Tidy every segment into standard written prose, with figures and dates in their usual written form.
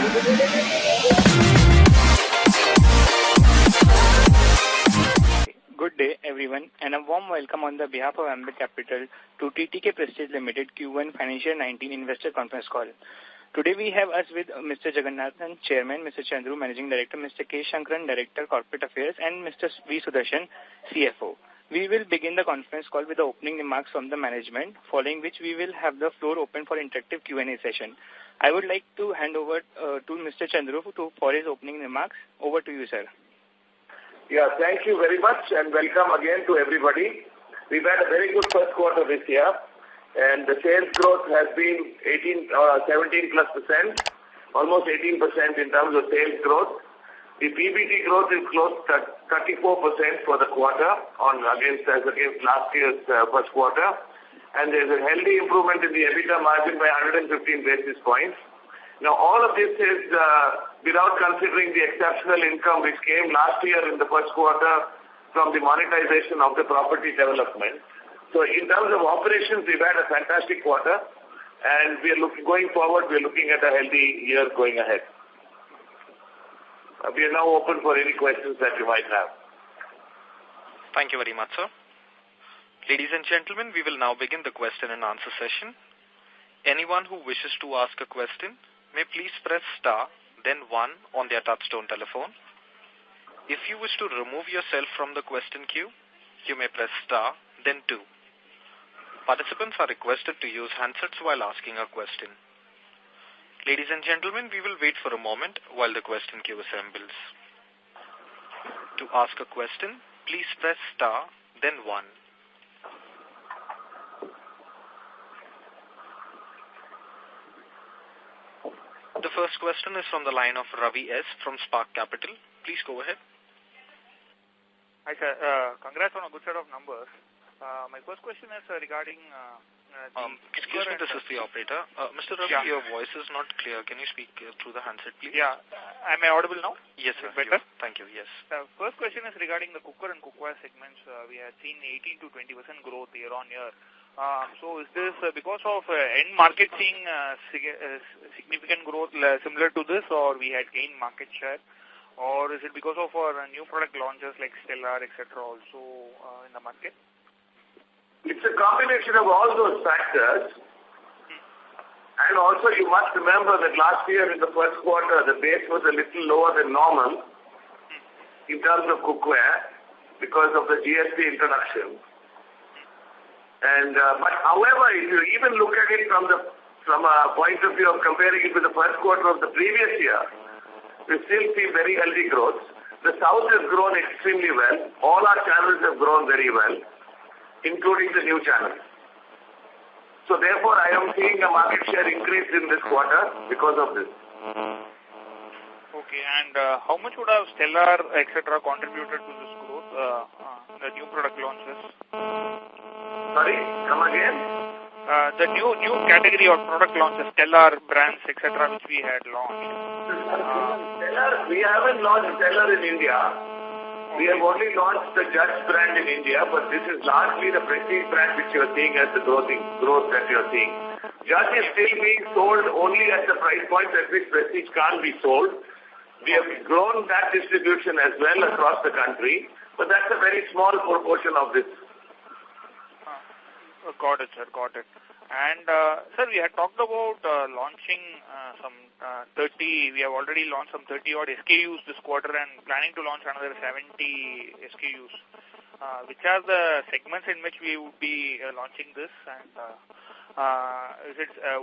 Good day, everyone, and a warm welcome on the behalf of Ambit Capital to TTK Prestige Limited Q1 FY19 Investor Conference Call. Today we have us with Mr. Jagannathan, Chairman, Mr. Chandru, Managing Director, Mr. K. Shankaran, Director, Corporate Affairs, and Mr. V. Sudarshan, CFO. We will begin the conference call with the opening remarks from the management, following which we will have the floor open for interactive Q&A session. I would like to hand over to Mr. Chandru for his opening remarks. Over to you, sir. Yeah, thank you very much and welcome again to everybody. We've had a very good first quarter this year and the sales growth has been 17+%, almost 18% in terms of sales growth. The PBT growth is close to 34% for the quarter against last year's first quarter, and there's a healthy improvement in the EBITDA margin by 115 basis points. Now, all of this is without considering the exceptional income which came last year in the first quarter from the monetization of the property development. So in terms of operations, we've had a fantastic quarter, and going forward, we're looking at a healthy year going ahead. We are now open for any questions that you might have. Thank you very much, sir. Ladies and gentlemen, we will now begin the question and answer session. Anyone who wishes to ask a question may please press star, then 1 on their touchtone telephone. If you wish to remove yourself from the question queue, you may press star, then 2. Participants are requested to use handsets while asking a question. Ladies and gentlemen, we will wait for a moment while the question queue assembles. To ask a question, please press star, then 1. The first question is from the line of Ravi S. from Spark Capital. Please go ahead. Hi, sir. Congrats on a good set of numbers. My first question is regarding... excuse me, this is the operator. Mr. Ravi, your voice is not clear. Can you speak through the handset, please? Yeah. Am I audible now? Yes, sir. Better? Thank you, yes. First question is regarding the cooker and cookware segments. We have seen 18 to 20% growth year on year. So is this because of end market seeing significant growth similar to this, or we had gained market share, or is it because of our new product launches like Stellar, etc. also in the market? It's a combination of all those factors. And also you must remember that last year in the first quarter, the base was a little lower than normal in terms of cookware because of the GST introduction. And but however, if you even look at it from a point of view of comparing it with the first quarter of the previous year, we still see very healthy growth. The South has grown extremely well. All our channels have grown very well, including the new channels. So therefore, I am seeing a market share increase in this quarter because of this. Okay, and how much would have Stellar, etc. contributed to this growth, the new product launches? Sorry, come again? The new category of product launches, Stellar brands, etc., which we had launched. Stellar, we haven't launched Stellar in India. We have only launched the Judge brand in India, but this is largely the Prestige brand which you are seeing as the growth that you are seeing. Judge is still being sold only at the price point at which Prestige can't be sold. We have grown that distribution as well across the country, but that's a very small proportion of this. Got it, sir. Got it. And, sir, we had talked about launching some 30, we have already launched some 30-odd SKUs this quarter and planning to launch another 70 SKUs. Which are the segments in which we would be launching this? And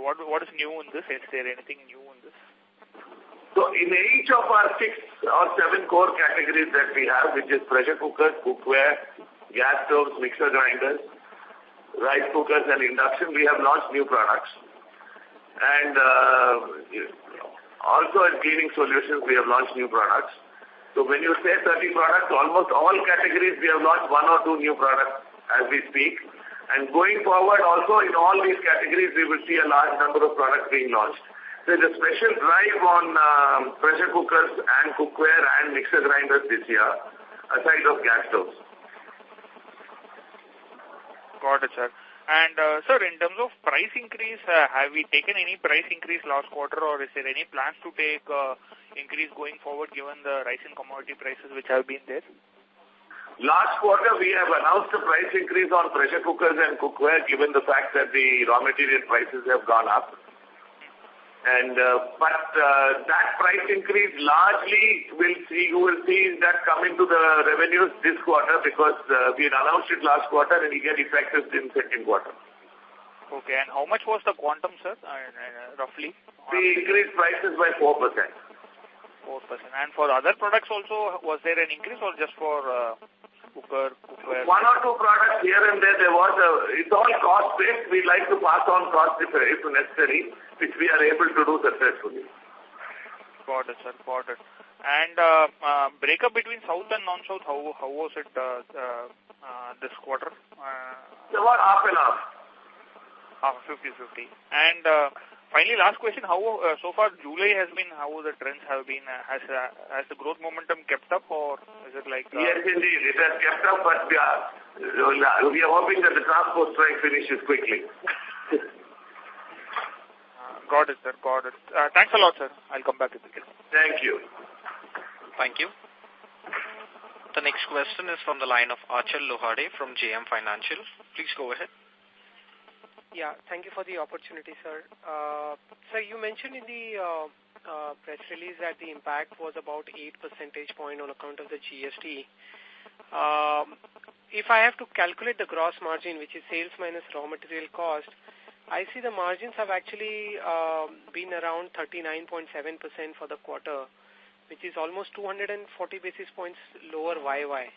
what is new in this? Is there anything new in this? So in each of our 6 or 7 core categories that we have, which is pressure cookers, cookware, gas stoves, mixer grinders, rice cookers and induction, we have launched new products. And also in cleaning solutions, we have launched new products. So when you say 30 products, almost all categories, we have launched 1 or 2 new products as we speak. And going forward, also in all these categories, we will see a large number of products being launched. There's a special drive on pressure cookers and cookware and mixer grinders this year, aside of gas stoves. Got it, sir. And, sir, in terms of price increase, have we taken any price increase last quarter, or is there any plans to take increase going forward given the rise in commodity prices which have been there? Last quarter, we have announced a price increase on pressure cookers and cookware given the fact that the raw material prices have gone up. And that price increase largely you will see that come into the revenues this quarter because we had announced it last quarter and it get effective in second quarter. Okay, and how much was the quantum, sir, roughly? We increased prices by 4%. 4%. And for other products also, was there an increase or just for cookware? One or two products here and there it's all cost-based. We like to pass on cost if necessary, which we are able to do successfully. Got it, sir. Got it. And breakup between South and non-South, how was it this quarter? It's about half and half. Half, 50-50. And finally, last question, how so far July has been, how the trends have been? Has the growth momentum kept up, or is it like... Yes, indeed, it has kept up, but we are hoping that the transport strike finishes quickly. Got it, sir. Got it. Thanks a lot, sir. I'll come back to the case. Thank you. Thank you. The next question is from the line of Achal Lohade from JM Financial. Please go ahead. Yeah, thank you for the opportunity, sir. Sir, you mentioned in the press release that the impact was about 8 percentage point on account of the GST. If I have to calculate the gross margin, which is sales minus raw material cost, I see the margins have actually been around 39.7% for the quarter, which is almost 240 basis points lower YY.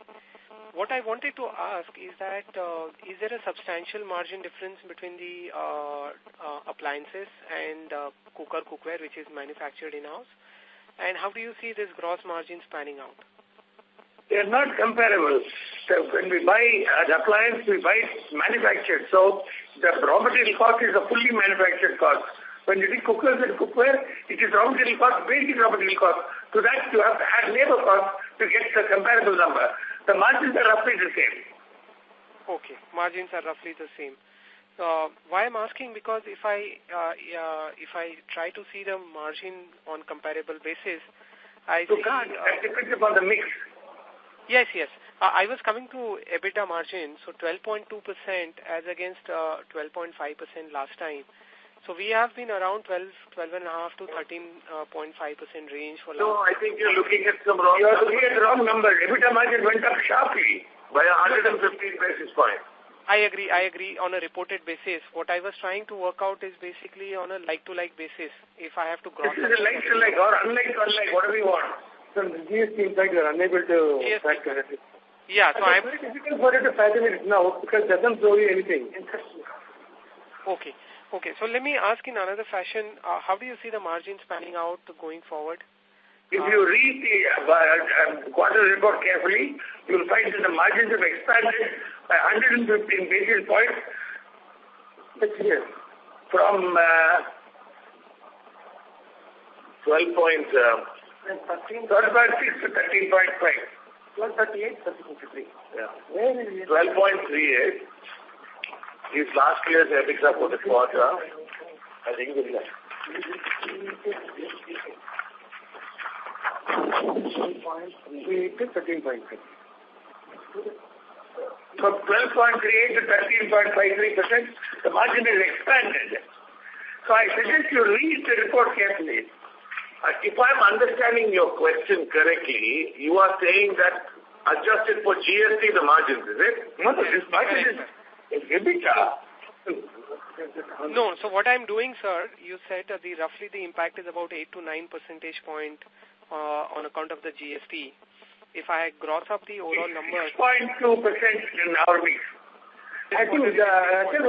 What I wanted to ask is that, is there a substantial margin difference between the appliances and cookware, which is manufactured in-house? And how do you see this gross margins panning out? They are not comparable. So when we buy an appliance, we buy it manufactured. So the raw material cost is a fully manufactured cost. When you do cookers and cookware, it is raw material cost, basic raw material cost. To that, you have to add labor cost to get the comparable number. The margins are roughly the same. Okay, margins are roughly the same. Why I'm asking, because if I try to see the margin on comparable basis, I see... That depends upon the mix. Yes. I was coming to EBITDA margin, so 12.2% as against 12.5% last time. So we have been around 12.5 to 13.5% range for last. No, I think you're looking at some wrong... You are looking at the wrong number. EBITDA margin went up sharply by 115 basis points. I agree on a reported basis. What I was trying to work out is basically on a like-to-like basis. If I have to gross... This is a like-to-like or unlike, whatever you want. So the GST impact, you are unable to factor it. Yeah, so I'm... It's very difficult for you to fathom it now because it doesn't show you anything. Okay, so let me ask in another fashion, how do you see the margins panning out going forward? If you read the quarter report carefully, you will find that the margins have expanded by 115 basis points this year from 12.6 to 13.5. 12.38, 13.53. Yeah. 12.38 is last year's EBITDA for the quarter. I think it is that. 12.38 to 13.5. So 12.38 to 13.53%, the margin is expanded. So I suggest you read the report carefully. If I'm understanding your question correctly, you are saying that adjusted for GST, the margins, is it? No, this margin is EBITDA. No, so what I'm doing, sir, you said that roughly the impact is about 8 to 9 percentage point on account of the GST. If I gross up the overall number... 6.2% in our mix. I think here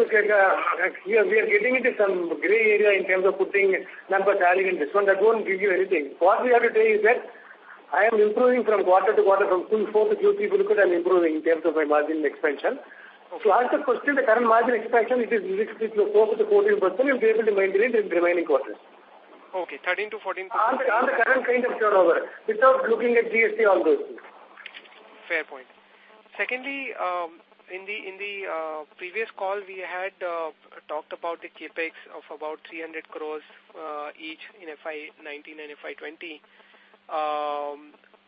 we are getting into some gray area in terms of putting numbers adding in this one. That won't give you anything. What we have to say is that I am improving from quarter to quarter, from Q4 to Q3. If you look at, I'm improving in terms of my margin expansion. To answer the question, the current margin expansion, it is close to 14%. You'll be able to maintain it in the remaining quarters. Okay, 13 to 14%. On the current kind of turnover, without looking at GST, all those things. Fair point. Secondly, in the previous call, we had talked about the capex of about 300 crores each in FY19 and FY20.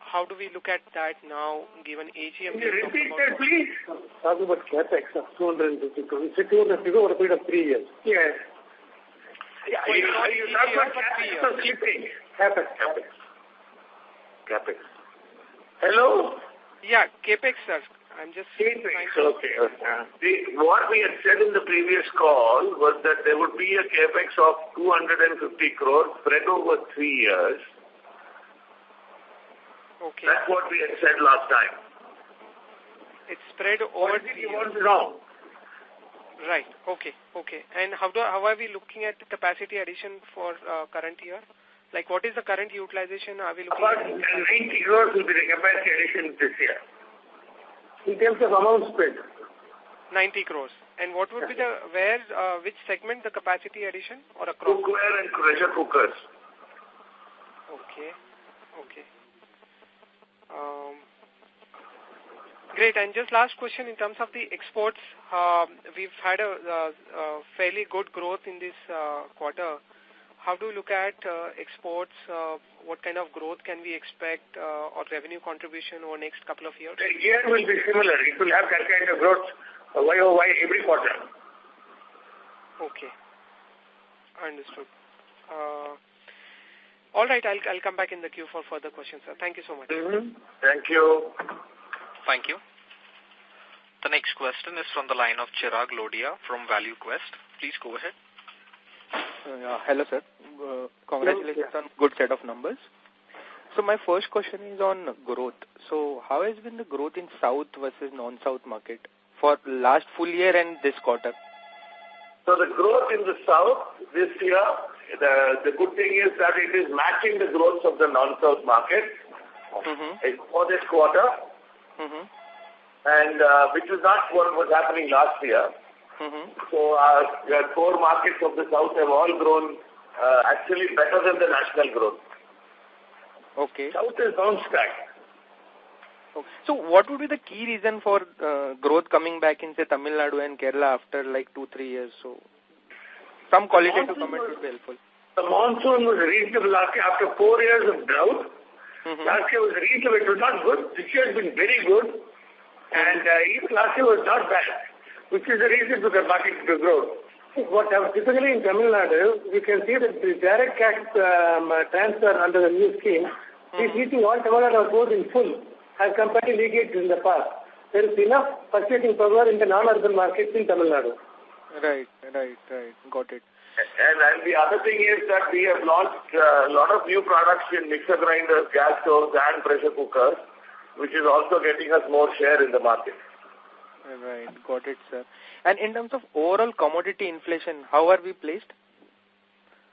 How do we look at that now, given AGM? Can you repeat that, please? Talking about capex of 250 crores. It's 250 over a period of 3 years. Yes. Yeah, you talk about capex or slipping? Capex. Hello? Yeah, capex, sir. I'm just capex. Okay. What we had said in the previous call was that there would be a capex of 250 crores spread over 3 years. Okay. That's what we had said last time. It's spread over 3 years. You want wrong. Right. Okay. And how are we looking at the capacity addition for current year? Like, what is the current utilization? Are we looking about 90 crores will be the capacity addition this year. In terms of amount spent. 90 crores. And what would be which segment the capacity addition or across? Cookware and pressure cookers. Okay. Great. And just last question in terms of the exports, we've had a fairly good growth in this quarter. How do you look at exports? What kind of growth can we expect or revenue contribution over next couple of years? The year will be similar. It will have that kind of growth YOY every quarter. Okay. Understood. All right, I'll come back in the queue for further questions, sir. Thank you so much. Thank you. Thank you. The next question is from the line of Chirag Lodhia from Value Quest. Please go ahead. Hello, sir. Congratulations on good set of numbers. So my first question is on growth. So how has been the growth in South versus non-South market for last full year and this quarter? So the growth in the South this year, the good thing is that it is matching the growth of the non-South market for this quarter, and which is not what was happening last year. So the core markets of the South have all grown actually better than the national growth. Okay. South is bounced back. Okay. So what would be the key reason for growth coming back in, say, Tamil Nadu and Kerala after like 2-3 years? So some qualitative comment would be helpful. The monsoon was reasonable last year after 4 years of drought. Last year was reasonable. It was not good. This year has been very good. And even last year was not bad, which is the reason for the market to grow. What happens typically in Tamil Nadu, you can see that the direct cash transfer under the new scheme is reaching all Tamil Nadu both in full as compared to leakage in the past. There is enough purchasing power in the non-urban markets in Tamil Nadu. Right. Got it. And the other thing is that we have launched a lot of new products in mixer grinders, gas stoves and pressure cookers, which is also getting us more share in the market. Right, got it, sir. And in terms of overall commodity inflation, how are we placed?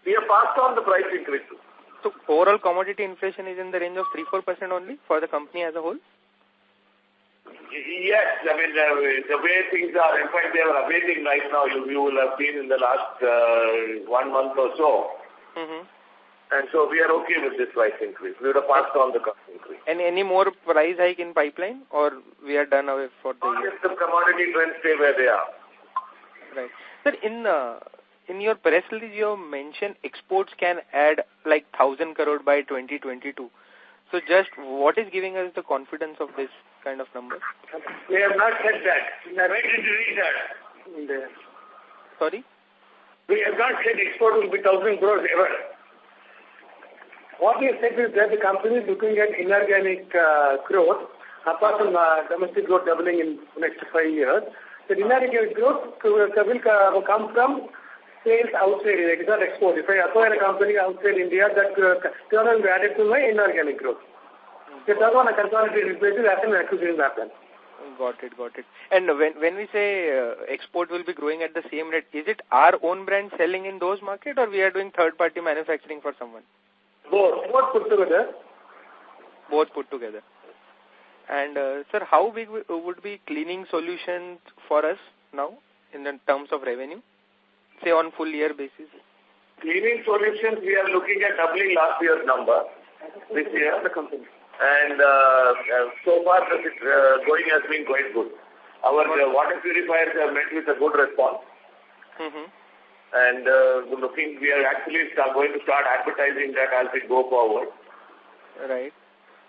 We have passed on the price increases. So overall commodity inflation is in the range of 3-4% only for the company as a whole? Yes, I mean, the way things are, in fact, they are abating right now. You will have seen in the last 1 month or so. And so we are okay with this price increase. We would have passed on the cost increase. And any more price hike in pipeline, or we are done away for the year? If the commodity trends stay where they are. Right. Sir, in your press release, you mentioned exports can add like 1,000 crore by 2022. So just what is giving us the confidence of this kind of number? We have not said that. Where did you read that? Sorry? We have not said export will be 1,000 crores ever. What we have said is that the company is looking at inorganic growth, apart from domestic growth doubling in the next 5 years. The inorganic growth will come from sales outside India. It's not export. If I acquire a company outside India, that turn will be added to my inorganic growth. They turn on a consolidated basis after an acquisition happens. Got it. And when we say export will be growing at the same rate, is it our own brand selling in those markets, or we are doing third-party manufacturing for someone? Both put together. Both put together. And, sir, how big would be cleaning solutions for us now in the terms of revenue, say on full year basis? Cleaning solutions, we are looking at doubling last year's number this year. The company. And so far, the going has been quite good. Our water purifiers have met with a good response. And we are actually going to start advertising that as we go forward. Right.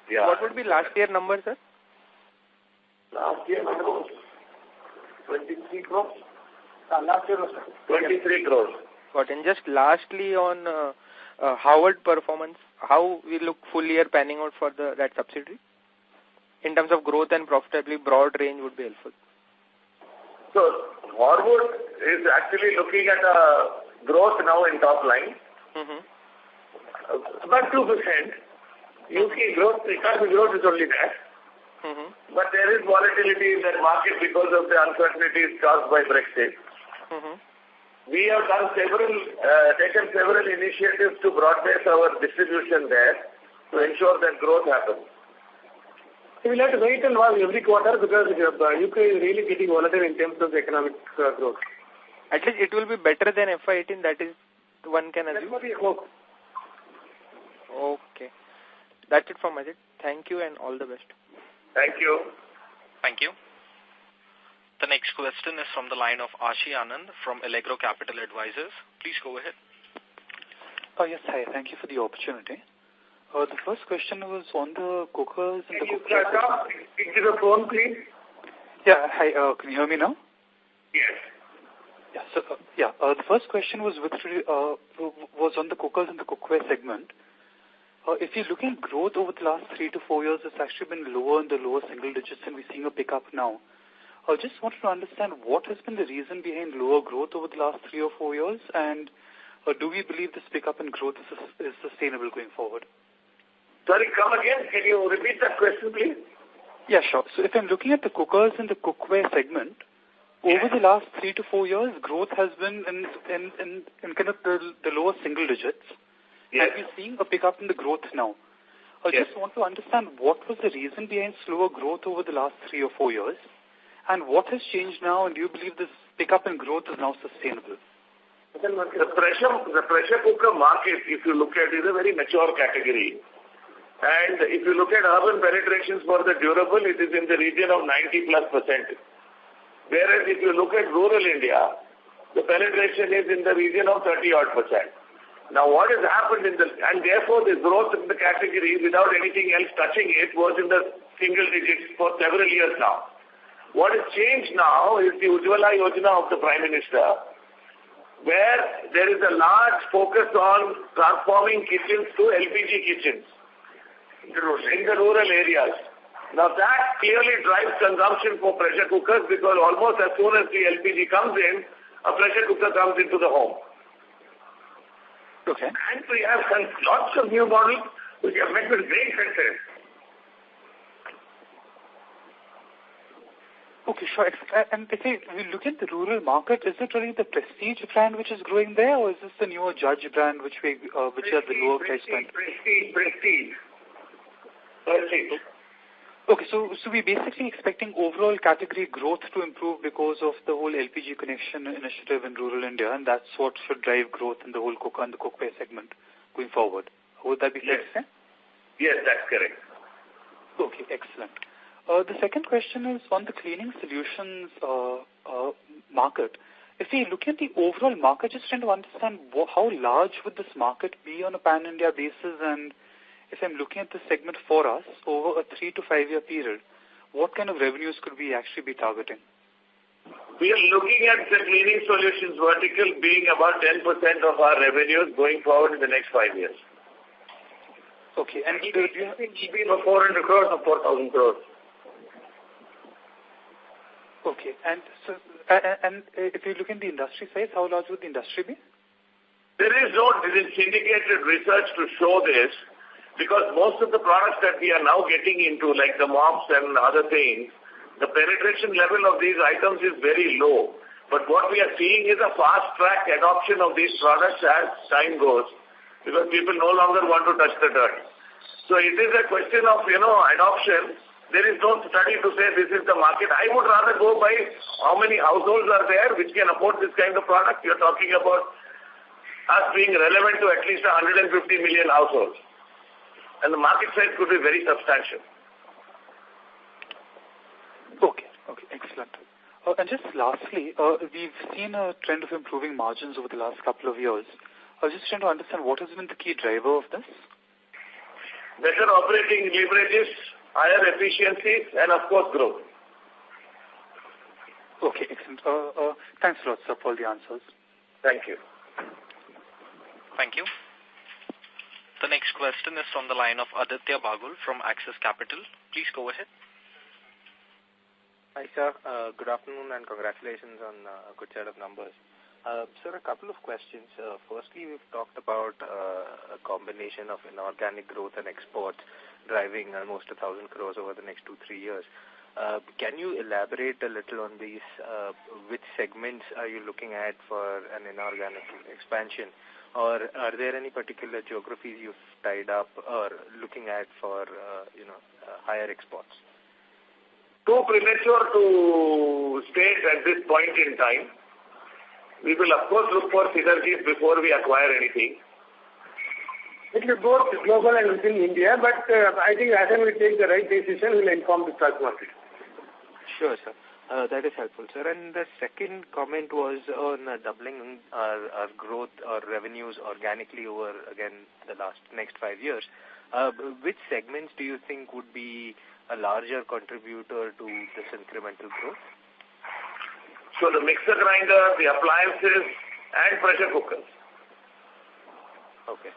Yeah. What would be last year number, sir? Last year number was 23 crores. Last year was 23 crores. Got it. And just lastly on Howard performance, how we look full year panning out for that subsidiary? In terms of growth and profitability, broad range would be helpful. So, Horwood is actually looking at a growth now in top line. About 2%. UK growth, economic growth is only that. But there is volatility in that market because of the uncertainties caused by Brexit. We have done taken several initiatives to broad-base our distribution there to ensure that growth happens. So we'll have to wait and watch every quarter because UK is really getting volatile in terms of economic growth. At least it will be better than FY18, that is one can assume. That's what we hope. Okay. That's it from my side. Thank you and all the best. Thank you. Thank you. The next question is from the line of Ashi Anand from Allegro Capital Advisors. Please go ahead. Yes, hi. Thank you for the opportunity. The first question was on the cookers and the cookers. Can you stop? Speak to the phone, please. Yeah, hi. Can you hear me now? Yes. Yeah, so, the first question was was on the cookers and the cookware segment. If you're looking at growth over the last 3 to 4 years, it's actually been lower in the lower single digits, and we're seeing a pickup now. I just wanted to understand what has been the reason behind lower growth over the last 3 or 4 years, and do we believe this pickup in growth is sustainable going forward? Sorry, come again. Can you repeat that question, please? Yeah, sure. So if I'm looking at the cookers and the cookware segment, over the last 3 to 4 years, growth has been in kind of the lower single digits. Yes. And we're seeing a pickup in the growth now. I just want to understand what was the reason behind slower growth over the last 3 or 4 years, and what has changed now, and do you believe this pickup in growth is now sustainable? The pressure cooker market, if you look at, is a very mature category. And if you look at urban penetrations for the durable, it is in the region of 90+%. Whereas if you look at rural India, the penetration is in the region of 30-odd%. Now what has happened and therefore the growth in the category without anything else touching it was in the single digits for several years now. What has changed now is the Ujjwala Yojana of the Prime Minister, where there is a large focus on transforming kitchens to LPG kitchens in the rural areas. Now that clearly drives consumption for pressure cookers because almost as soon as the LPG comes in, a pressure cooker comes into the home. Okay. And we have lots of new models which have met with great success. Okay, sure. And if we look at the rural market, is it really the Prestige brand which is growing there, or is this the newer Judge brand which are the lower price point? Prestige. Okay, so we're basically expecting overall category growth to improve because of the whole LPG connection initiative in rural India, and that's what should drive growth in the whole cooker and the cookware segment going forward. Would that be fair to say? Yes, that's correct. Okay, excellent. The second question is on the cleaning solutions market. If we look at the overall market, just trying to understand how large would this market be on a pan-India basis, and if I'm looking at the segment for us over a 3 to 5 year period, what kind of revenues could we actually be targeting? We are looking at the cleaning solutions vertical being about 10% of our revenues going forward in the next 5 years. Okay, and it will be about 400 crores or 4,000 crores. Okay, and so if you look in the industry size, how large would the industry be? There is no syndicated research to show this, because most of the products that we are now getting into, like the mops and other things, the penetration level of these items is very low. But what we are seeing is a fast-track adoption of these products as time goes, because people no longer want to touch the dirt. So it is a question of, adoption. There is no study to say this is the market. I would rather go by how many households are there which can afford this kind of product. You're talking about us being relevant to at least 150 million households. And the market size could be very substantial. Okay, excellent. And just lastly, we've seen a trend of improving margins over the last couple of years. I was just trying to understand what has been the key driver of this? Better operating leverages, higher efficiencies, and of course growth. Okay, excellent. Thanks a lot, sir, for all the answers. Thank you. Thank you. The next question is from the line of Aditya Bagul from Axis Capital. Please go ahead. Hi, sir. Good afternoon and congratulations on a good set of numbers. Sir, a couple of questions. Firstly, we've talked about a combination of inorganic growth and exports driving almost 1,000 crores over the next 2-3 years. Can you elaborate a little on these? Which segments are you looking at for an inorganic expansion? Or are there any particular geographies you've tied up or looking at for, higher exports? Too premature to state at this point in time. We will, of course, look for synergies before we acquire anything. It will both global and within India, but I think as we take the right decision, we'll inform the stock market. Sure, sir. That is helpful, sir. And the second comment was on doubling our growth or revenues organically over, again, the next 5 years. Which segments do you think would be a larger contributor to this incremental growth? So the mixer grinder, the appliances, and pressure cookers. Okay.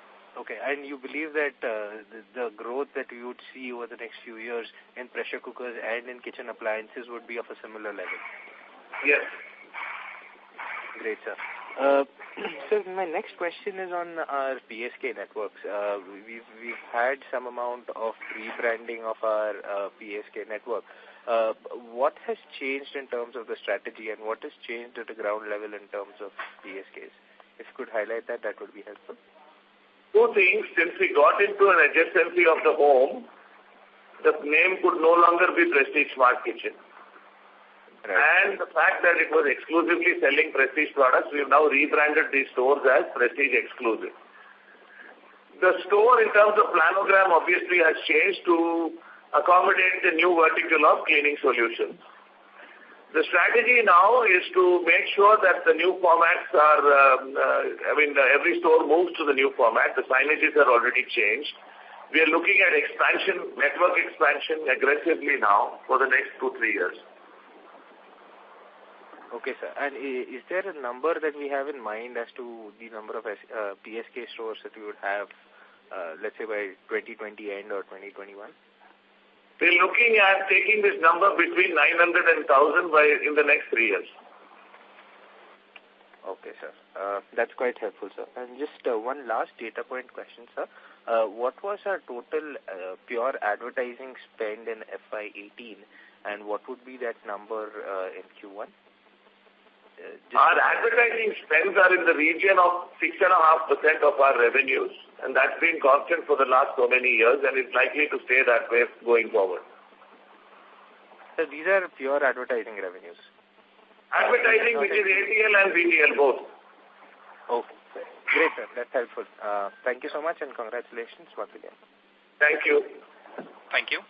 And you believe that the growth that we would see over the next few years in pressure cookers and in kitchen appliances would be of a similar level? Yes. Great, sir. So my next question is on our PSK networks. We've had some amount of rebranding of our PSK network. What has changed in terms of the strategy and what has changed at the ground level in terms of PSKs? If you could highlight that, that would be helpful. Two things. Since we got into an adjacency of the home, the name could no longer be Prestige Smart Kitchen. Right. And the fact that it was exclusively selling Prestige products, we have now rebranded these stores as Prestige Exclusive. The store in terms of planogram obviously has changed to accommodate the new vertical of cleaning solutions. The strategy now is to make sure that the new formats are, every store moves to the new format. The signages are already changed. We are looking at expansion, network expansion aggressively now for the next 2-3 years. Okay, sir. And is there a number that we have in mind as to the number of PSK stores that we would have, let's say by 2020 end or 2021? We're looking at taking this number between 900 and 1,000 in the next 3 years. Okay, sir. That's quite helpful, sir. And just one last data point question, sir. What was our total pure advertising spend in FY18 and what would be that number in Q1? Our advertising spends are in the region of 6.5% of our revenues, and that's been constant for the last so many years, and it's likely to stay that way going forward. So these are pure advertising revenues? Advertising, which is ATL and BTL both. Okay. Great, sir. That's helpful. Thank you so much and congratulations once again. Thank you. Thank you.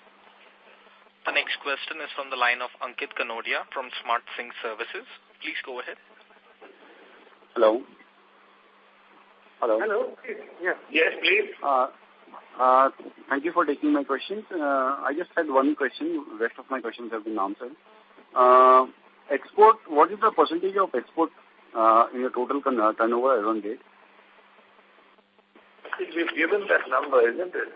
The next question is from the line of Ankit Kanodia from Smart Sync Services. Please go ahead. Hello. Hello. Yeah. Yes, please. Thank you for taking my questions. I just had one question. The rest of my questions have been answered. Export, what is the percentage of export in your total turnover as on date? I think we've given that number, isn't it?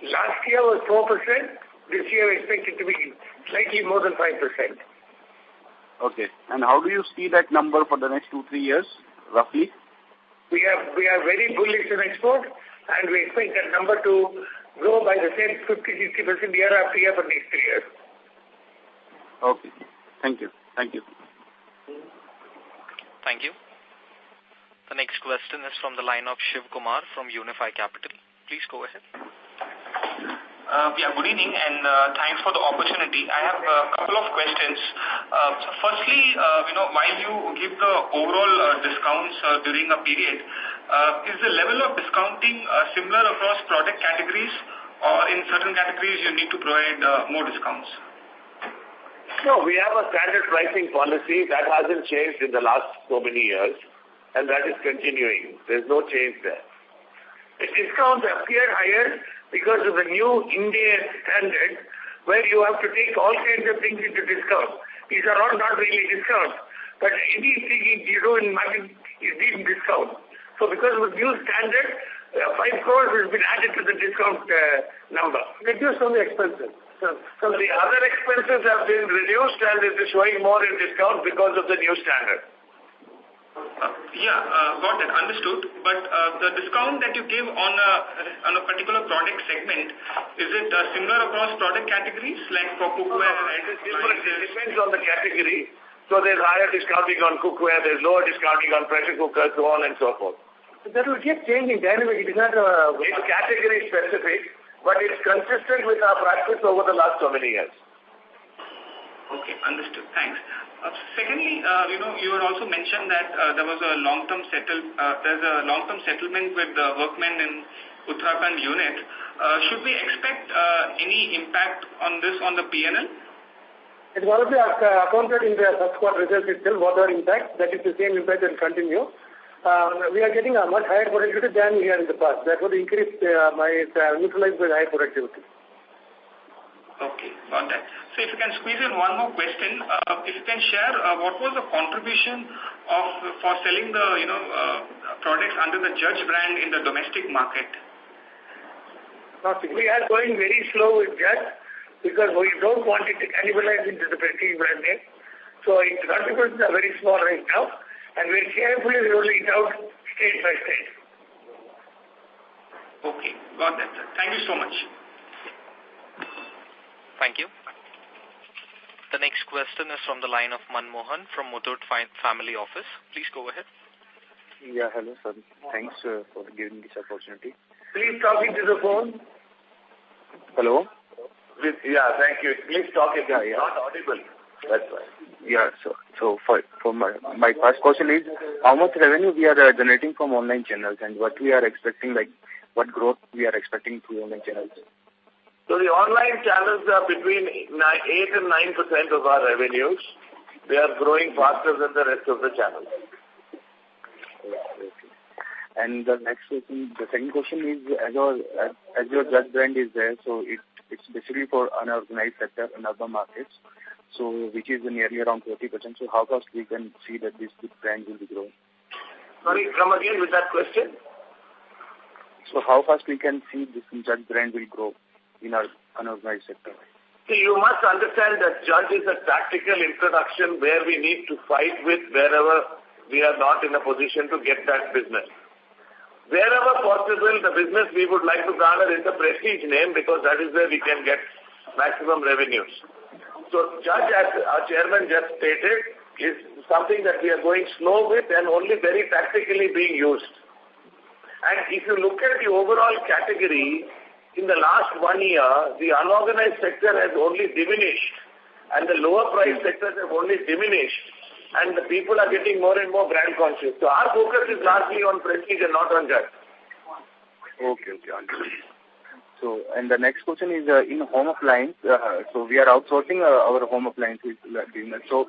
Last year was 4%. This year we expect it to be slightly more than 5%. Okay. And how do you see that number for the next 2-3 years, roughly? We are very bullish on export, and we expect that number to grow by the same 50-60% year after year for next 3 years. Okay. Thank you. Thank you. The next question is from the line of Shiv Kumar from Unify Capital. Please go ahead. Good evening and thanks for the opportunity. I have a couple of questions. So firstly, while you give the overall discounts during a period, is the level of discounting similar across product categories or in certain categories you need to provide more discounts? No, we have a standard pricing policy that hasn't changed in the last so many years, and that is continuing. There's no change there. The discounts appear higher because of the new India standard, where you have to take all kinds of things into discount. These are all not really discounts, but anything you do in market is being discount. So because of the new standard, 5 crores has been added to the discount number. Reduced on the expenses. So the other expenses have been reduced and it is showing more in discount because of the new standard. Got that. Understood. But the discount that you give on a particular product segment, is it similar across product categories, like for cookware? It depends on the category. So there's higher discounting on cookware, there's lower discounting on pressure cookers, so on and so forth. That will keep changing dynamic. It is not it's category specific, but it's consistent with our practice over the last so many years. Okay, understood. Thanks. Secondly, you had also mentioned that there was a long-term settlement with the workmen in Uttarakhand unit. Should we expect any impact on this on the P&L? It will be accounted in the first quarter results itself, whatever impact, that is the same impact will continue. We are getting a much higher productivity than we had in the past. That would increase neutralized by higher productivity. Okay, got that. So if you can squeeze in one more question, if you can share what was the contribution for selling the products under the Judge brand in the domestic market? We are going very slow with Judge because we don't want it to cannibalize into the Prestige brand name. So its contributions are very small right now, and we're carefully rolling it out state by state. Okay, got that, sir. Thank you so much. Thank you. The next question is from the line of Manmohan from Muthoot Family Office. Please go ahead. Yeah, hello, sir. Thanks for giving this opportunity. Please talk into the phone. Hello? Yeah, thank you. Please talk into the phone. Not audible. That's right. Yeah, so for my first question is, how much revenue we are generating from online channels and what we are expecting, like what growth we are expecting through online channels? So the online channels are between 8 and 9% of our revenues. They are growing faster than the rest of the channels. Okay. And the second question is, as your Judge brand is there, so it's basically for unorganized sector in urban markets, so which is nearly around 40%. So how fast we can see that this brand will be growing? Sorry, come again with that question. So how fast we can see this Judge brand will grow in our unorganized sector? See, you must understand that Judge is a tactical introduction where we need to fight with wherever we are not in a position to get that business. Wherever possible, the business we would like to garner is the Prestige name because that is where we can get maximum revenues. So Judge, as our chairman just stated, is something that we are going slow with and only very tactically being used. And if you look at the overall category, in the last 1 year, the unorganized sector has only diminished and the lower price sectors have only diminished and the people are getting more and more brand conscious. So our focus is largely on Prestige and not on Judge. Okay, understood. So, and the next question is in home appliance. So we are outsourcing our home appliances business. So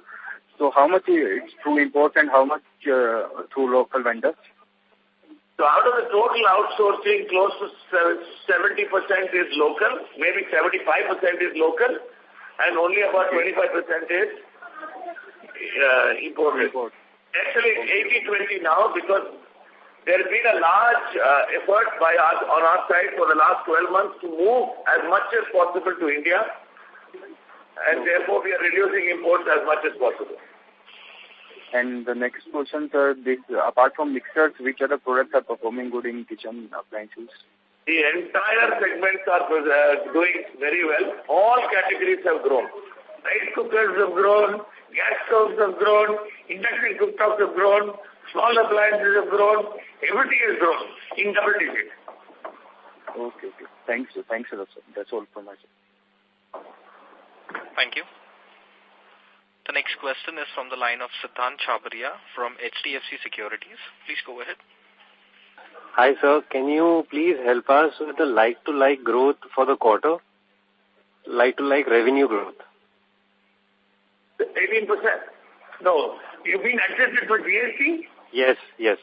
how much is through imports and how much through local vendors? So out of the total outsourcing, close to 70% is local, maybe 75% is local, and only about 25% is imported. Actually, it's 80-20 now because there has been a large effort by us on our side for the last 12 months to move as much as possible to India, and therefore we are reducing imports as much as possible. And the next question, sir, apart from mixers, which other products are performing good in kitchen appliances? The entire segments are doing very well. All categories have grown. Rice cookers have grown, gas stoves have grown, induction cooktops have grown, small appliances have grown, everything has grown in double digits. Okay. Thanks a lot, sir. That's all from my side. Thank you. The next question is from the line of Siddhant Chabaria from HDFC Securities. Please go ahead. Hi, sir. Can you please help us with the like-to-like growth for the quarter? Like-to-like revenue growth. 18%. No. You've been adjusted for GST? Yes, yes.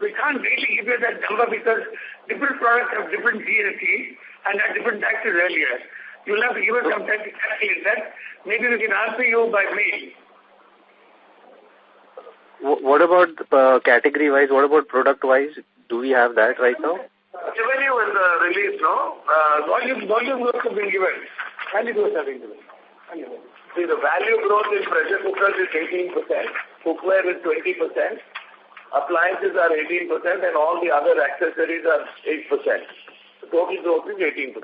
We can't really give you that number because different products have different GST and had different taxes earlier. You'll have to give us some time to calculate that. Maybe we can answer you by mail. What about category-wise? What about product-wise? Do we have that right now? Given you in the release, no? Volume growth has been given. Value growth has been given. See, the value growth in pressure cookers is 18%, cookware is 20%, appliances are 18%, and all the other accessories are 8%. The total growth is 18%.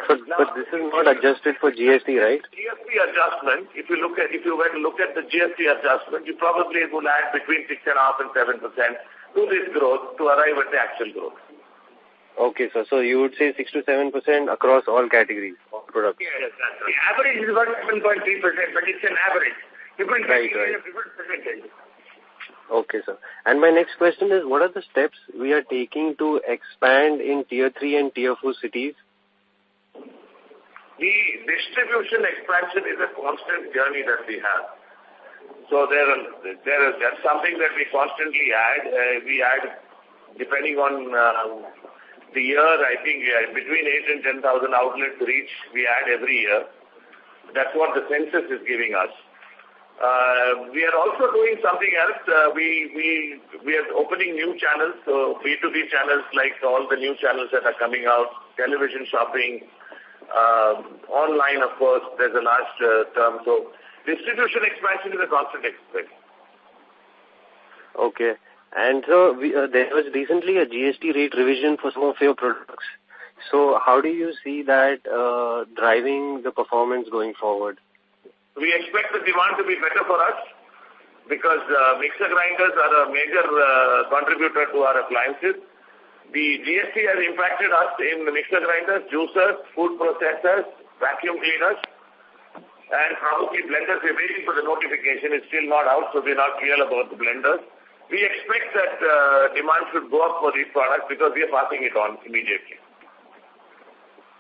But this is not adjusted for GST, right? GST adjustment, if you were to look at the GST adjustment, you probably would add between 6.5% and 7% to this growth to arrive at the actual growth. Okay, sir. So you would say 6 to 7% across all categories of products? Yes, that's right. The average is about 7.3%, but it's an average. Different categories have different percentages. Okay, sir. And my next question is, what are the steps we are taking to expand in Tier 3 and Tier 4 cities? The distribution expansion is a constant journey that we have. So that's something that we constantly add. We add, depending on the year, I think between 8,000 and 10,000 outlets reach, we add every year. That's what the census is giving us. We are also doing something else. We are opening new channels, so B2B channels like all the new channels that are coming out, television shopping, online, of course, there's a large term. So distribution expansion is a constant expense. Okay. And so there was recently a GST rate revision for some of your products. So how do you see that driving the performance going forward? We expect the demand to be better for us because mixer grinders are a major contributor to our appliances. The GST has impacted us in the mixer grinders, juicers, food processors, vacuum cleaners, and probably blenders. We're waiting for the notification. It's still not out, so we're not clear about the blenders. We expect that demand should go up for these products because we are passing it on immediately.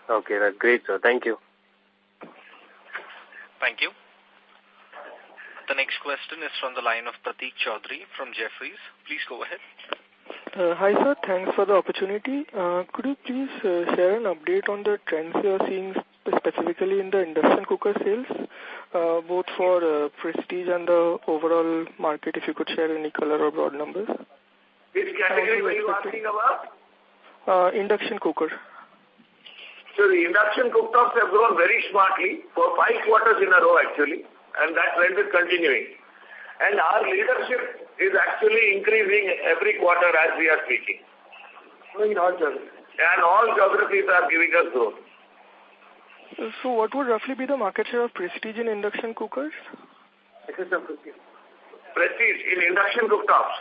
Okay, that's great, sir. Thank you. Thank you. The next question is from the line of Pratik Chaudhary from Jefferies. Please go ahead. Hi, sir. Thanks for the opportunity. Could you please share an update on the trends you are seeing specifically in the induction cooker sales, both for Prestige and the overall market, if you could share any color or broad numbers? Which category were you asking about? Induction cooker. So the induction cooktops have grown very smartly for 5 quarters in a row, actually, and that trend is continuing. And our leadership is actually increasing every quarter as we are speaking. In all geographies. And all geographies are giving us growth. So what would roughly be the market share of Prestige in induction cookers? Prestige in induction cooktops?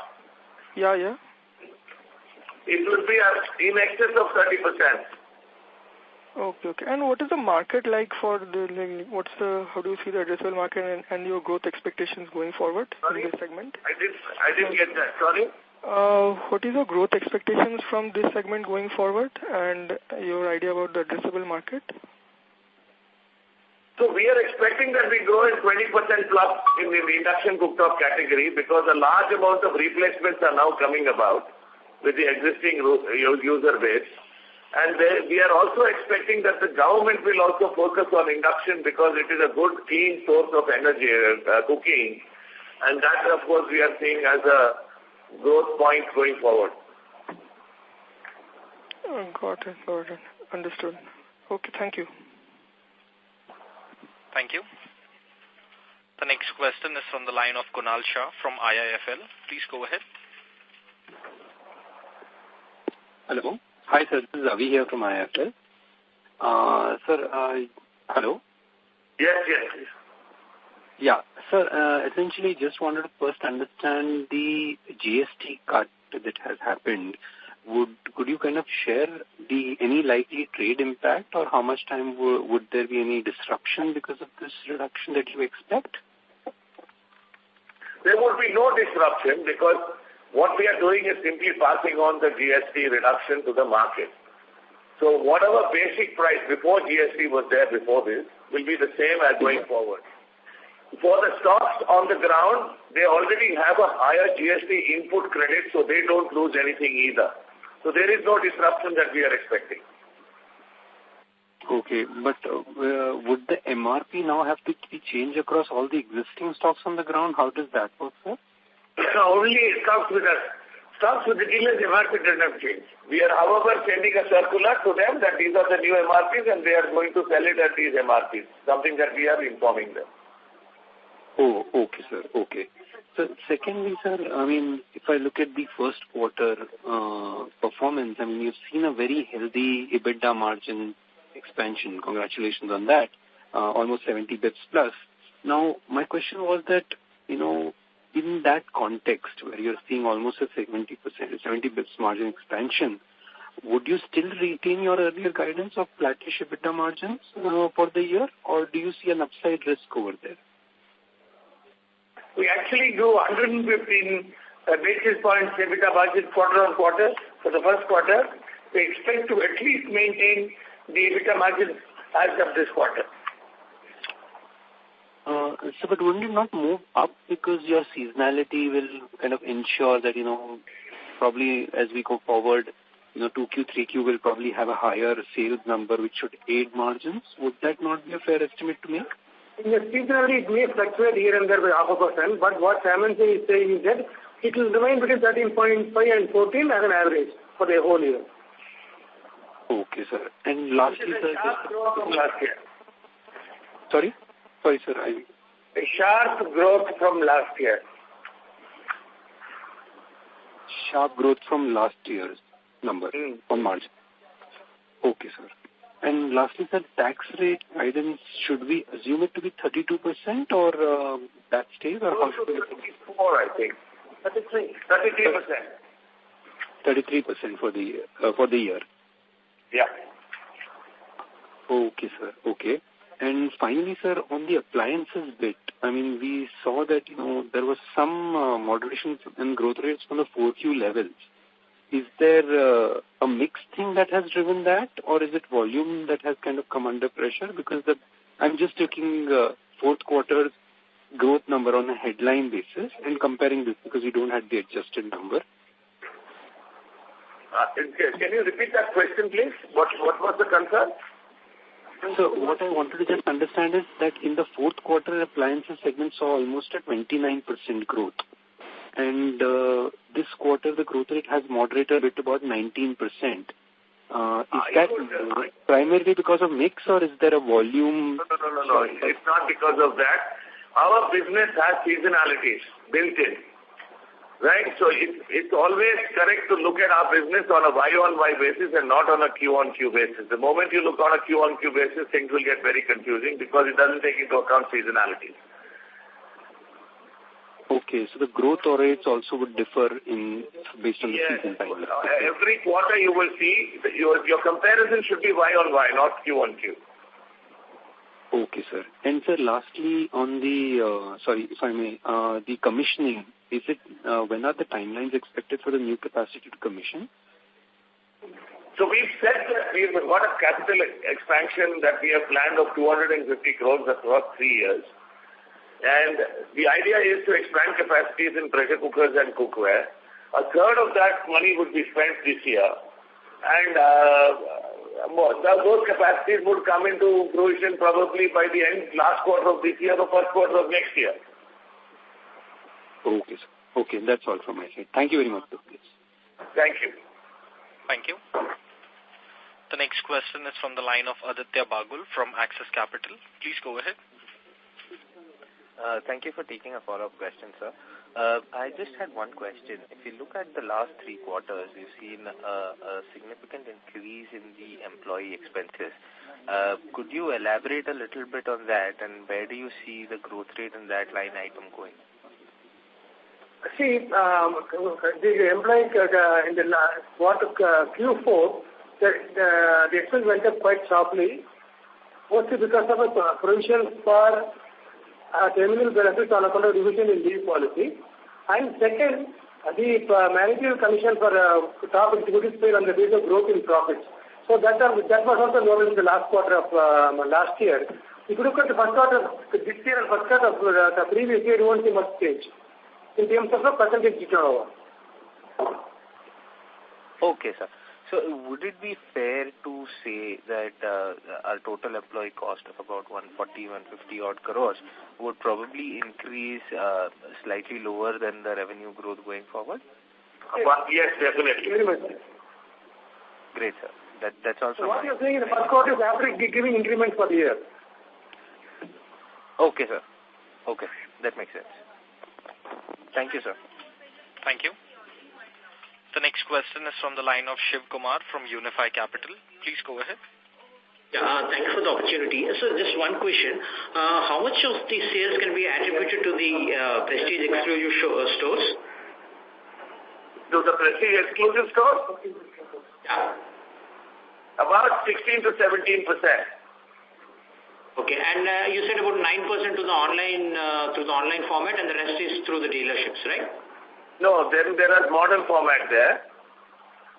Yeah. It would be in excess of 30%. Okay. And what is the market like for how do you see the addressable market and your growth expectations going forward in this segment? I didn't get that. Sorry? What is your growth expectations from this segment going forward and your idea about the addressable market? So we are expecting that we grow in 20% plus in the induction cooktop category because a large amount of replacements are now coming about with the existing user base. And we are also expecting that the government will also focus on induction because it is a good, clean source of energy, cooking. And that, of course, we are seeing as a growth point going forward. Got it. Understood. Okay, thank you. Thank you. The next question is from the line of Kunal Shah from IIFL. Please go ahead. Hello. Hi, sir. This is Avi here from IIFL. Sir, hello? Yes. Yeah. Sir, essentially just wanted to first understand the GST cut that has happened. Could you kind of share any likely trade impact or how much time would there be any disruption because of this reduction that you expect? There would be no disruption because what we are doing is simply passing on the GST reduction to the market. So whatever basic price before GST was there before this will be the same as going forward. for the stocks on the ground, they already have a higher GST input credit, so they don't lose anything either. So there is no disruption that we are expecting. Okay, but would the MRP now have to be changed across all the existing stocks on the ground? How does that work, sir? Only stocks with us. Stocks with the dealers, MRP does not change. We are, however, sending a circular to them that these are the new MRPs and they are going to sell it at these MRPs, something that we are informing them. Oh, okay, sir. Okay. So, secondly, sir, I mean, if I look at the first quarter performance, I mean, you've seen a very healthy EBITDA margin expansion. Congratulations on that. Almost 70 bits plus. Now, my question was that, you know, in that context where you're seeing almost a 70 bits margin expansion, would you still retain your earlier guidance of flattish EBITDA margins for the year, or do you see an upside risk over there? We actually do 115 basis points EBITDA margin quarter on quarter for the first quarter. We expect to at least maintain the EBITDA margin as of this quarter. So, but wouldn't it not move up because your seasonality will kind of ensure that, you know, probably as we go forward, you know, 2Q, 3Q will probably have a higher sales number which should aid margins? Would that not be a fair estimate to make? Yes, seasonally it may fluctuate here and there by 0.5%, but what Simon is saying is that it will remain between 13.5 and 14 as an average for the whole year. Okay, sir. And lastly, sir, sharp growth from last year. Sorry, sir. A sharp growth from last year. Sharp growth from last year's number on margin. Okay, sir. And lastly, sir, tax rate guidance, should we assume it to be 32% or that stays? Or how should we 34, I think. 33%. 33% for the year. Yeah. Okay, sir. Okay. And finally, sir, on the appliances bit, I mean, we saw that, you know, there was some moderation in growth rates from the 4Q levels. Is there a mixed thing that has driven that, or is it volume that has kind of come under pressure? Because I'm just taking fourth quarter's growth number on a headline basis and comparing this because we don't have the adjusted number. Can you repeat that question, please? What was the concern? So what I wanted to just understand is that in the fourth quarter, appliances segment saw almost a 29% growth. And this quarter, the growth rate has moderated a bit, about 19%. Is that primarily because of mix, or is there a volume? No. It's not because of that. Our business has seasonalities built in. Right? So it's always correct to look at our business on a Y-on-Y basis and not on a Q-on-Q basis. The moment you look on a Q-on-Q basis, things will get very confusing because it doesn't take into account seasonalities. Okay, so the growth rates also would differ based on the season time. Every quarter you will see that your comparison should be Y-on-Y, not Q-on-Q. Okay, sir. And sir, lastly, on the, sorry, if I may, the commissioning, is it, when are the timelines expected for the new capacity to commission? So we've said that we've got a capital expansion that we have planned of 250 crores across 3 years. And the idea is to expand capacities in pressure cookers and cookware. A third of that money would be spent this year. And those capacities would come into fruition probably by the last quarter of this year or first quarter of next year. Okay, sir. Okay, that's all from my side. Thank you very much, sir. Thank you. Thank you. The next question is from the line of Aditya Bagul from Axis Capital. Please go ahead. Thank you for taking a follow-up question, sir. I just had one question. If you look at the last 3 quarters, we've seen a significant increase in the employee expenses. Could you elaborate a little bit on that, and where do you see the growth rate in that line item going? See, the employee in the quarter Q4, the expense went up quite sharply, mostly because of a provision for terminal benefits on account of revision in leave policy. And second, the managerial commission for top executives paid on the basis of growth in profits. So that was also known in the last quarter of last year. If you look at the first quarter this year and first quarter of the previous year, you won't see much change in terms of the percentage turnover. Okay, sir. So would it be fair to say that our total employee cost of about 150 odd crores would probably increase slightly lower than the revenue growth going forward? Yes, definitely. Very much. Great, sir. That's also. So what you're saying in the first quarter is average giving increment for the year. Okay, sir. Okay, that makes sense. Thank you, sir. Thank you. The next question is from the line of Shiv Kumar from Unify Capital. Please go ahead. Yeah, thanks for the opportunity. So just one question. How much of the sales can be attributed to the Prestige exclusive stores? To the Prestige exclusive stores? Yeah. About 16 to 17%. Okay, and you said about 9% to the online format, and the rest is through the dealerships, right? No, then there are modern format there.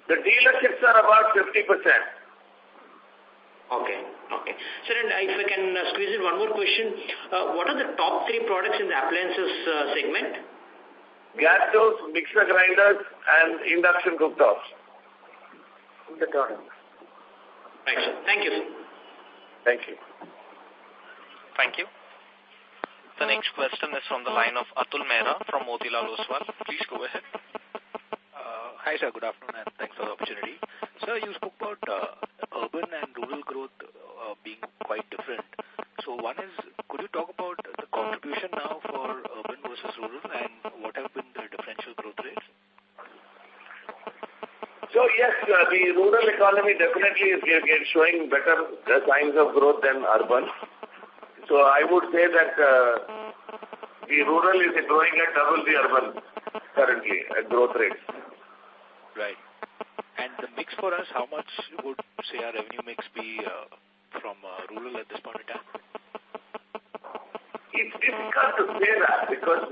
The dealerships are about 50%. Okay. So then if I can squeeze in one more question, what are the top 3 products in the appliances segment? Gas stoves, mixer grinders, and induction cooktops. Right, sir. Thank you. Thank you. Thank you. The next question is from the line of Atul Mehra from Motilal Oswal. Please go ahead. Hi, sir. Good afternoon, and thanks for the opportunity. Sir, you spoke about urban and rural growth being quite different. So one is, could you talk about the contribution now for urban versus rural, and what have been the differential growth rates? So yes, the rural economy definitely is showing better signs of growth than urban. So I would say that the rural is growing at double the urban currently at growth rates. Right. And the mix for us, how much would, say, our revenue mix be from rural at this point in time? It's difficult to say that because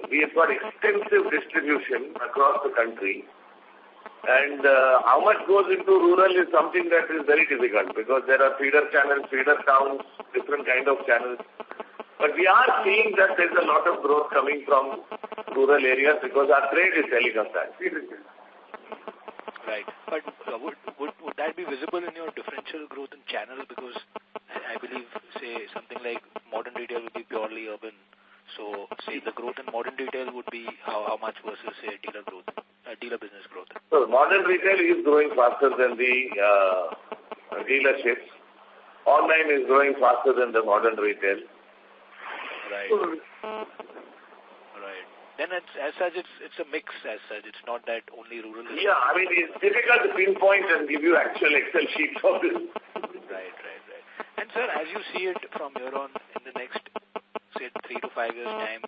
we have got extensive distribution across the country. And how much goes into rural is something that is very difficult because there are feeder channels, feeder towns, different kind of channels. But we are seeing that there's a lot of growth coming from rural areas because our trade is telling us that. Right. But would that be visible in your differential growth in channel? Because I believe, say, something like modern retail would be purely urban. So, say, the growth in modern retail would be how much versus, say, dealer business growth? So, modern retail is growing faster than the dealerships. Online is growing faster than the modern retail. Right. Right. Then as such, it's a mix as such. It's not that only rural. Yeah, I mean, it's difficult to pinpoint and give you actual Excel sheets of this. Right. And sir, as you see it from here on in the next, say, 3 to 5 years' time,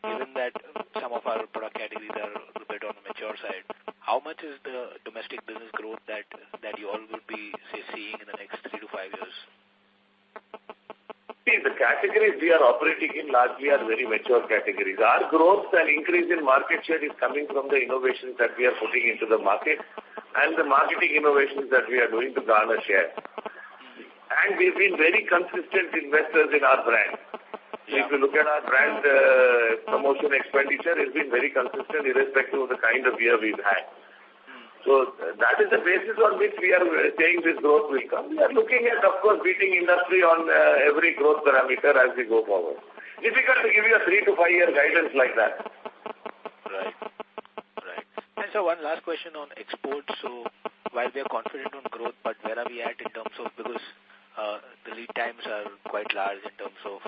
given that some of our product categories are a bit on the mature side, how much is the domestic business growth that you all would be, say, seeing in the next 3 to 5 years? See, the categories we are operating in largely are very mature categories. Our growth and increase in market share is coming from the innovations that we are putting into the market and the marketing innovations that we are doing to garner share. And we've been very consistent investors in our brand. Yeah. If you look at our brand promotion expenditure, it's been very consistent irrespective of the kind of year we've had. So that is the basis on which we are saying this growth will come. We are looking at, of course, beating industry on every growth parameter as we go forward. Difficult to give you a 3 to 5 year guidance like that. Right. And so one last question on exports. So while we are confident on growth, but where are we at in terms of, because the lead times are quite large in terms of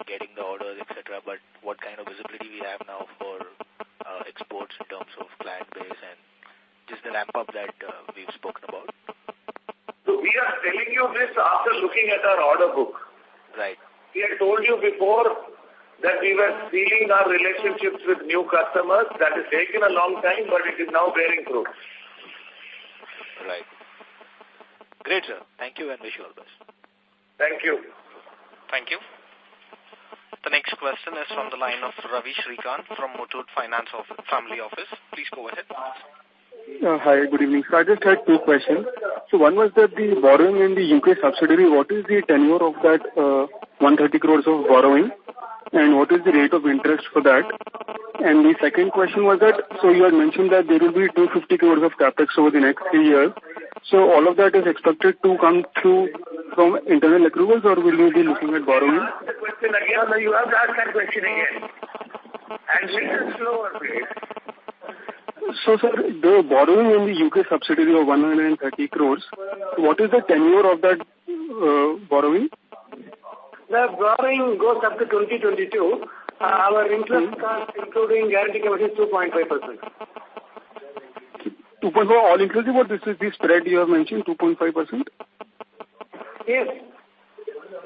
getting the orders, etc. But what kind of visibility we have now for exports in terms of client base and just the ramp up that we've spoken about? So we are telling you this after looking at our order book. Right. We had told you before that we were sealing our relationships with new customers. That has taken a long time, but it is now bearing fruit. Right. Great, sir. Thank you and wish you all the best. Thank you. Thank you. The next question is from the line of Ravi Shrikant from Muthoot Finance Family Office. Please go ahead. Hi, good evening. So I just had 2 questions. So one was that the borrowing in the UK subsidiary, what is the tenure of that 130 crores of borrowing, and what is the rate of interest for that? And the second question was that, so you had mentioned that there will be 250 crores of capex over the next 3 years. So all of that is expected to come through from internal accruals, or will you be looking at borrowing? Ask the question again. No, you have to ask that question again. And little slower, please. So, sir, the borrowing in the UK subsidiary of 130 crores, what is the tenure of that borrowing? The borrowing goes up to 2022. Our interest cost, including guarantee commission, is 2.5%. 2.5 all inclusive, or this is the spread you have mentioned, 2.5%? Yes.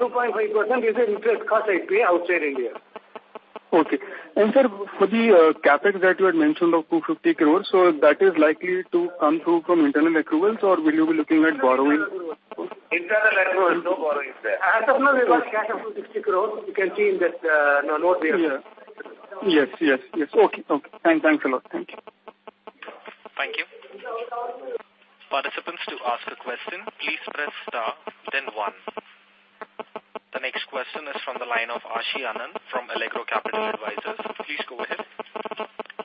2.5% is the interest cost I pay outside India. Okay. And sir, for the capex that you had mentioned of 250 crores, so that is likely to come through from internal accruals, or will you be looking at borrowing? Internal accruals, no borrowing there. As of now, we got cash of 260 crores. You can see in that note there. Yeah. Yes. Okay. Thanks a lot. Thank you. Thank you. Participants, to ask a question, please press star, then 1. The next question is from the line of Ashi Anand from Allegro Capital Advisors. Please go ahead.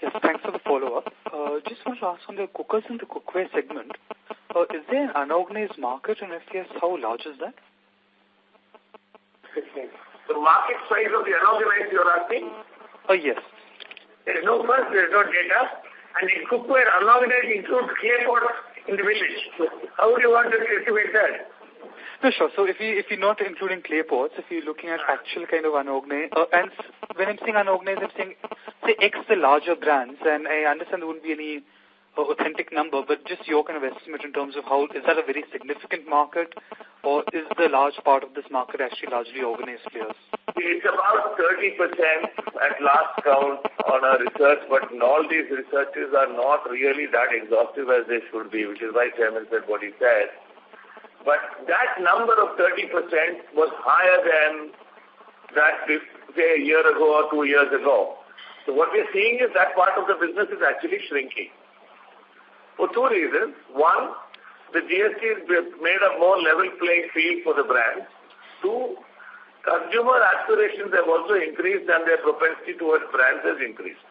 Yes, thanks for the follow-up. Just want to ask on the cookers and the cookware segment, is there an unorganized market, and if yes, how large is that? The market size of the unorganized you're asking? Yes. There is no data. And in cookware, unorganized includes clay pots in the village. How do you want to estimate that? No, sure. So if you're not including clay pots, if you're looking at actual kind of unorganized, and when I'm saying unorganized, I'm saying, say, X the larger brands, and I understand there wouldn't be any authentic number, but just your kind of estimate in terms of how, is that a very significant market, or is the large part of this market actually largely organized players? It's about 30% at last count on our research, but all these researches are not really that exhaustive as they should be, which is why Chairman said what he said. But that number of 30% was higher than that, say, a year ago or 2 years ago. So what we're seeing is that part of the business is actually shrinking. For 2 reasons. One, the GST has made a more level playing field for the brands. 2, consumer aspirations have also increased and their propensity towards brands has increased.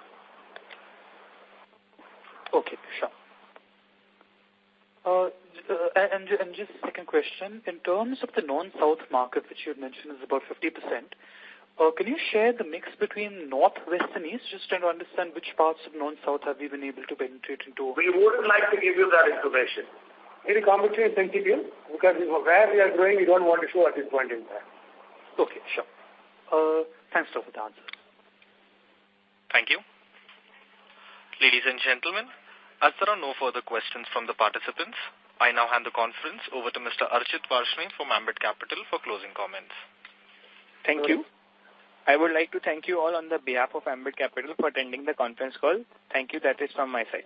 Okay, sure. And just a second question. In terms of the non-South market, which you had mentioned is about 50%, can you share the mix between North, West, and East, just trying to understand which parts of non-South have we been able to penetrate into? We wouldn't like to give you that information. Very competitive sensitive, because where we are growing, we don't want to show at this point in time. Okay, sure. Thanks for the answer. Thank you. Ladies and gentlemen, as there are no further questions from the participants, I now hand the conference over to Mr. Archit Varshney from Ambit Capital for closing comments. Thank you. I would like to thank you all on the behalf of Ambit Capital for attending the conference call. Thank you. That is from my side.